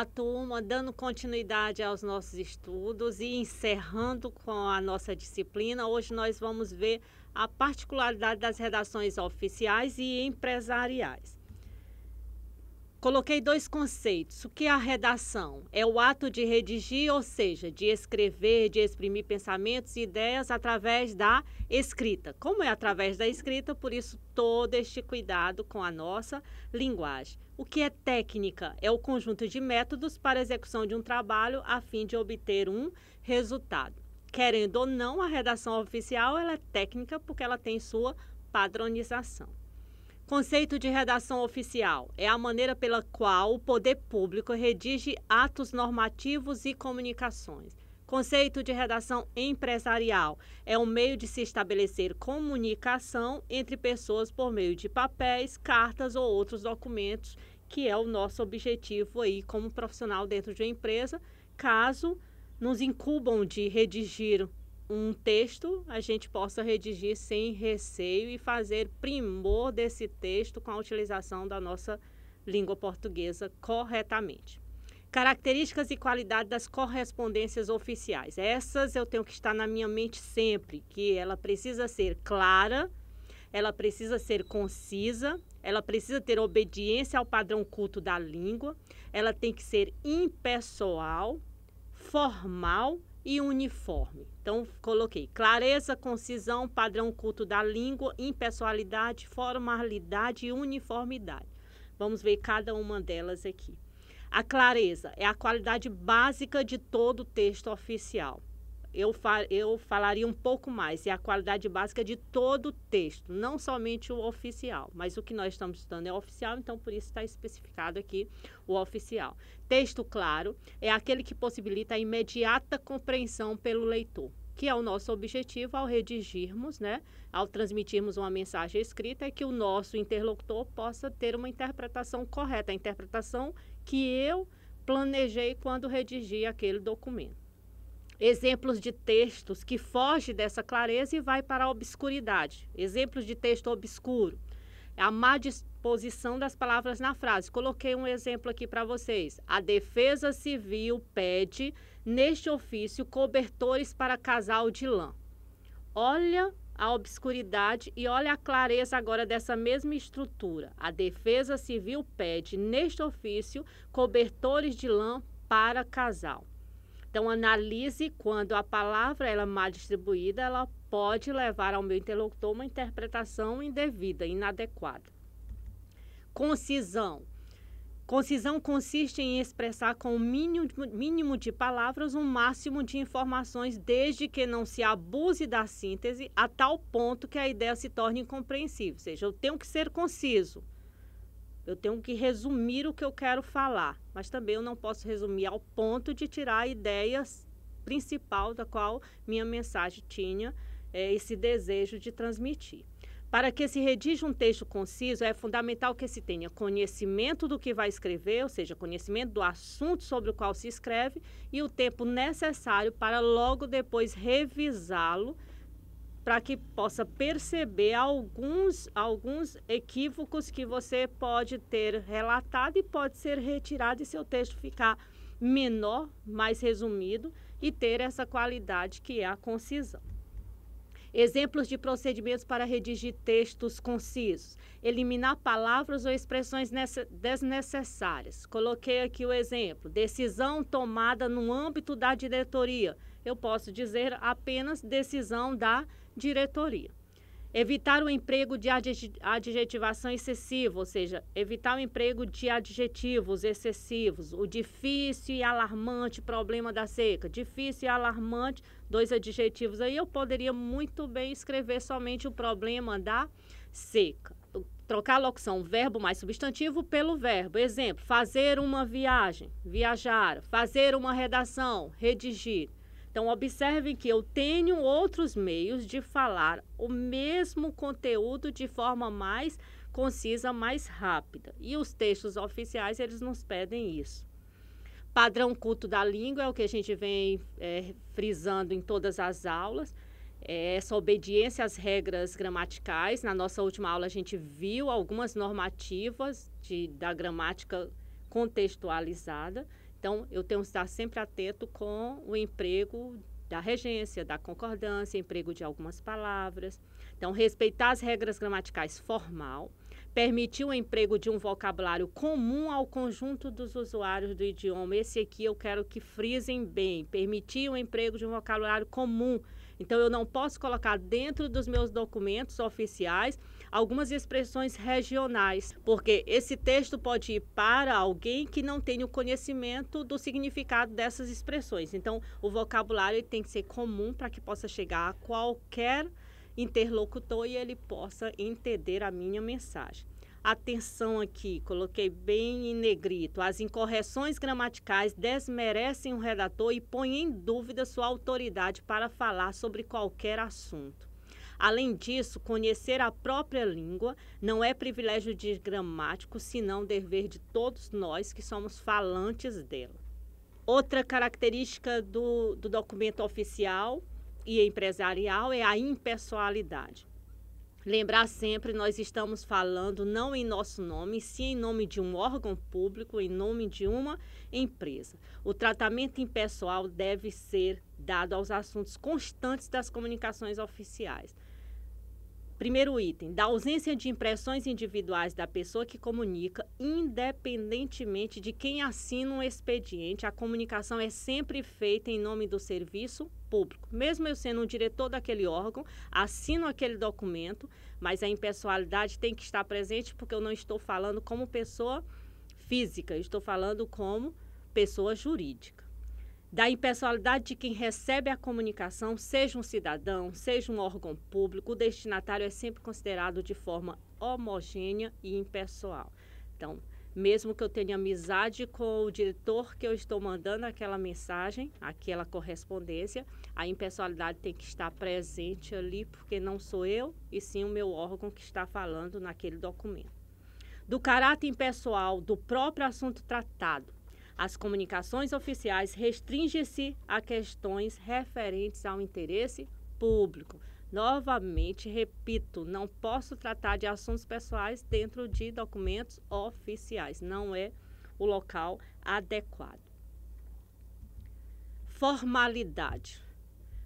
Olá, turma, dando continuidade aos nossos estudos e encerrando com a nossa disciplina, hoje nós vamos ver a particularidade das redações oficiais e empresariais. Coloquei dois conceitos. O que é a redação? É o ato de redigir, ou seja, de escrever, de exprimir pensamentos e ideias através da escrita. Como é através da escrita, por isso todo este cuidado com a nossa linguagem. O que é técnica? É o conjunto de métodos para a execução de um trabalho a fim de obter um resultado. Querendo ou não, a redação oficial ela é técnica porque ela tem sua padronização. Conceito de redação oficial é a maneira pela qual o poder público redige atos normativos e comunicações. Conceito de redação empresarial é um meio de se estabelecer comunicação entre pessoas por meio de papéis, cartas ou outros documentos, que é o nosso objetivo aí como profissional dentro de uma empresa. Caso nos incumbam de redigir um texto, a gente possa redigir sem receio e fazer primor desse texto com a utilização da nossa língua portuguesa corretamente. Características e qualidade das correspondências oficiais. Essas eu tenho que estar na minha mente sempre, que ela precisa ser clara, ela precisa ser concisa, ela precisa ter obediência ao padrão culto da língua, ela tem que ser impessoal, formal e uniforme. Então, coloquei clareza, concisão, padrão culto da língua, impessoalidade, formalidade e uniformidade. Vamos ver cada uma delas aqui. A clareza é a qualidade básica de todo o texto oficial. Eu falaria um pouco mais, é a qualidade básica de todo o texto, não somente o oficial, mas o que nós estamos estudando é oficial, então por isso está especificado aqui o oficial. Texto claro é aquele que possibilita a imediata compreensão pelo leitor, que é o nosso objetivo ao redigirmos, ao transmitirmos uma mensagem escrita, é que o nosso interlocutor possa ter uma interpretação correta, a interpretação que eu planejei quando redigi aquele documento. Exemplos de textos que fogem dessa clareza e vai para a obscuridade. Exemplos de texto obscuro. A má disposição das palavras na frase. Coloquei um exemplo aqui para vocês. A Defesa Civil pede, neste ofício, cobertores para casal de lã. Olha a obscuridade e olha a clareza agora dessa mesma estrutura. A Defesa Civil pede, neste ofício, cobertores de lã para casal. Então, analise quando a palavra ela é mal distribuída, ela pode levar ao meu interlocutor uma interpretação indevida, inadequada. Concisão. Concisão consiste em expressar com o mínimo de palavras um máximo de informações, desde que não se abuse da síntese a tal ponto que a ideia se torne incompreensível. Ou seja, eu tenho que ser conciso. Eu tenho que resumir o que eu quero falar, mas também eu não posso resumir ao ponto de tirar a ideia principal da qual minha mensagem tinha esse desejo de transmitir. Para que se redija um texto conciso, é fundamental que se tenha conhecimento do que vai escrever, ou seja, conhecimento do assunto sobre o qual se escreve e o tempo necessário para logo depois revisá-lo, para que possa perceber alguns equívocos que você pode ter relatado e pode ser retirado e seu texto ficar menor, mais resumido e ter essa qualidade que é a concisão. Exemplos de procedimentos para redigir textos concisos. Eliminar palavras ou expressões desnecessárias. Coloquei aqui o exemplo. Decisão tomada no âmbito da diretoria. Eu posso dizer apenas decisão da diretoria. Evitar o emprego de adjetivação excessiva, ou seja, evitar o emprego de adjetivos excessivos. O difícil e alarmante problema da seca. Difícil e alarmante, dois adjetivos aí, eu poderia muito bem escrever somente o problema da seca. Trocar a locução verbo mais substantivo pelo verbo. Exemplo, fazer uma viagem, viajar. Fazer uma redação, redigir. Então, observem que eu tenho outros meios de falar o mesmo conteúdo de forma mais concisa, mais rápida. E os textos oficiais, eles nos pedem isso. Padrão culto da língua é o que a gente vem frisando em todas as aulas. Essa obediência às regras gramaticais. Na nossa última aula, a gente viu algumas normativas da gramática contextualizada. Então, eu tenho que estar sempre atento com o emprego da regência, da concordância, emprego de algumas palavras. Então, respeitar as regras gramaticais formal, permitir o emprego de um vocabulário comum ao conjunto dos usuários do idioma. Esse aqui eu quero que frisem bem, permitir o emprego de um vocabulário comum. Então, eu não posso colocar dentro dos meus documentos oficiais algumas expressões regionais, porque esse texto pode ir para alguém que não tem o conhecimento do significado dessas expressões. Então, o vocabulário tem que ser comum para que possa chegar a qualquer interlocutor e ele possa entender a minha mensagem. Atenção aqui, coloquei bem em negrito. As incorreções gramaticais desmerecem o redator e põem em dúvida sua autoridade para falar sobre qualquer assunto. Além disso, conhecer a própria língua não é privilégio de gramático, senão dever de todos nós que somos falantes dela. Outra característica do documento oficial e empresarial é a impessoalidade. Lembrar sempre, nós estamos falando não em nosso nome, sim em nome de um órgão público, em nome de uma empresa. O tratamento impessoal deve ser dado aos assuntos constantes das comunicações oficiais. Primeiro item, da ausência de impressões individuais da pessoa que comunica, independentemente de quem assina um expediente, a comunicação é sempre feita em nome do serviço público. Mesmo eu sendo um diretor daquele órgão, assino aquele documento, mas a impessoalidade tem que estar presente porque eu não estou falando como pessoa física, eu estou falando como pessoa jurídica. Da impessoalidade de quem recebe a comunicação, seja um cidadão, seja um órgão público, o destinatário é sempre considerado de forma homogênea e impessoal. Então, mesmo que eu tenha amizade com o diretor que eu estou mandando aquela mensagem, aquela correspondência, a impessoalidade tem que estar presente ali, porque não sou eu, e sim o meu órgão que está falando naquele documento. Do caráter impessoal do próprio assunto tratado, as comunicações oficiais restringem-se a questões referentes ao interesse público. Novamente, repito, não posso tratar de assuntos pessoais dentro de documentos oficiais. Não é o local adequado. Formalidade.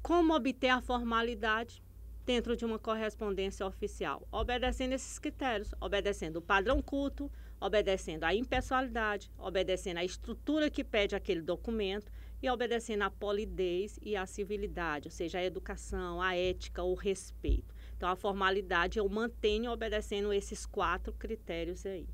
Como obter a formalidade dentro de uma correspondência oficial? Obedecendo esses critérios, obedecendo o padrão culto, obedecendo à impessoalidade, obedecendo à estrutura que pede aquele documento e obedecendo à polidez e à civilidade, ou seja, a educação, a ética, o respeito. Então, a formalidade eu mantenho obedecendo esses 4 critérios aí.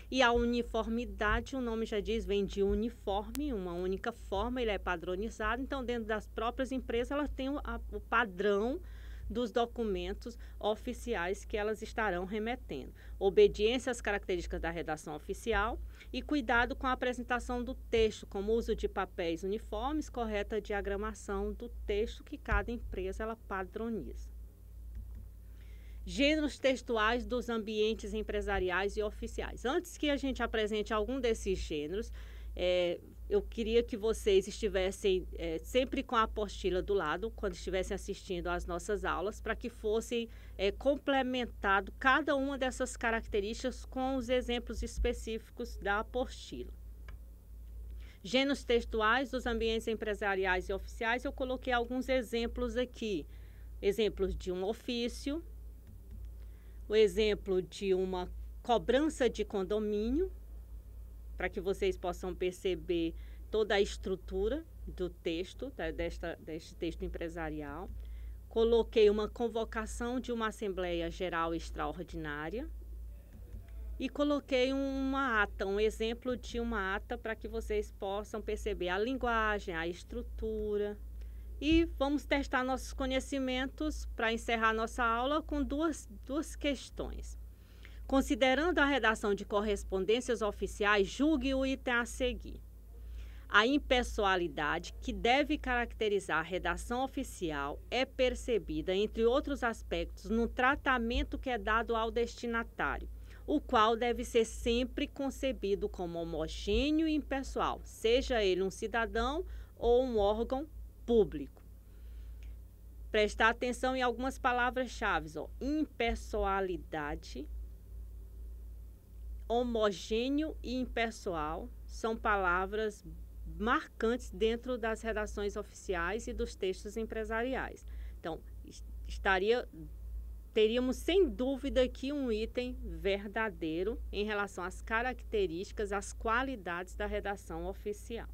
E a uniformidade, o nome já diz, vem de uniforme, uma única forma, ele é padronizado. Então, dentro das próprias empresas, elas têm o padrão dos documentos oficiais que elas estarão remetendo. Obediência às características da redação oficial e cuidado com a apresentação do texto, como uso de papéis uniformes, correta diagramação do texto que cada empresa ela padroniza. Gêneros textuais dos ambientes empresariais e oficiais. Antes que a gente apresente algum desses gêneros, eu queria que vocês estivessem sempre com a apostila do lado, quando estivessem assistindo às nossas aulas, para que fossem complementado cada uma dessas características com os exemplos específicos da apostila. Gêneros textuais dos ambientes empresariais e oficiais, eu coloquei alguns exemplos aqui. Exemplos de um ofício, o exemplo de uma cobrança de condomínio, para que vocês possam perceber toda a estrutura do texto, deste texto empresarial. Coloquei uma convocação de uma Assembleia Geral Extraordinária e coloquei uma ata, um exemplo de uma ata para que vocês possam perceber a linguagem, a estrutura. E vamos testar nossos conhecimentos para encerrar nossa aula com duas questões. Considerando a redação de correspondências oficiais, julgue o item a seguir. A impessoalidade que deve caracterizar a redação oficial é percebida, entre outros aspectos, no tratamento que é dado ao destinatário, o qual deve ser sempre concebido como homogêneo e impessoal, seja ele um cidadão ou um órgão público. Prestar atenção em algumas palavras-chave, impessoalidade, homogêneo e impessoal são palavras marcantes dentro das redações oficiais e dos textos empresariais. Então, teríamos sem dúvida aqui um item verdadeiro em relação às características, às qualidades da redação oficial.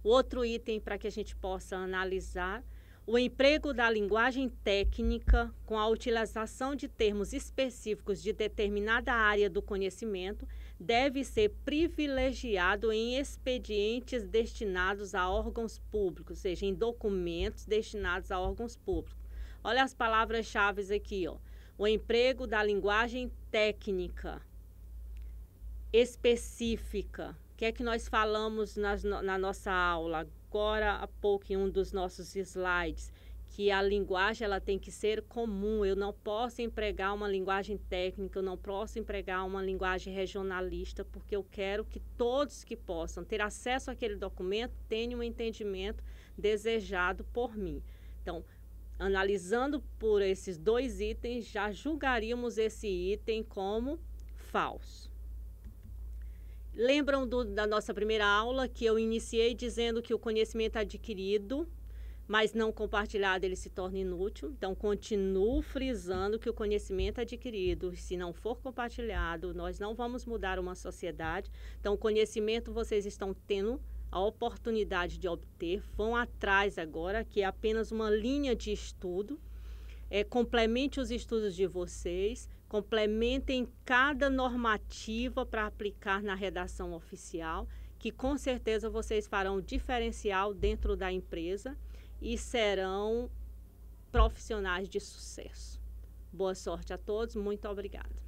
O outro item para que a gente possa analisar: o emprego da linguagem técnica com a utilização de termos específicos de determinada área do conhecimento deve ser privilegiado em expedientes destinados a órgãos públicos, ou seja, em documentos destinados a órgãos públicos. Olha as palavras-chave aqui, ó. O emprego da linguagem técnica específica. O que é que nós falamos na nossa aula, agora há pouco, em um dos nossos slides? Que a linguagem ela tem que ser comum. Eu não posso empregar uma linguagem técnica, eu não posso empregar uma linguagem regionalista, porque eu quero que todos que possam ter acesso àquele documento tenham um entendimento desejado por mim. Então, analisando por esses dois itens, já julgaríamos esse item como falso. Lembram da nossa primeira aula que eu iniciei dizendo que o conhecimento adquirido, mas não compartilhado, ele se torna inútil? Então, continuo frisando que o conhecimento adquirido, se não for compartilhado, nós não vamos mudar uma sociedade. Então, o conhecimento vocês estão tendo a oportunidade de obter, vão atrás agora, que é apenas uma linha de estudo. Complemente os estudos de vocês, complementem cada normativa para aplicar na redação oficial, que com certeza vocês farão diferencial dentro da empresa e serão profissionais de sucesso. Boa sorte a todos, muito obrigada.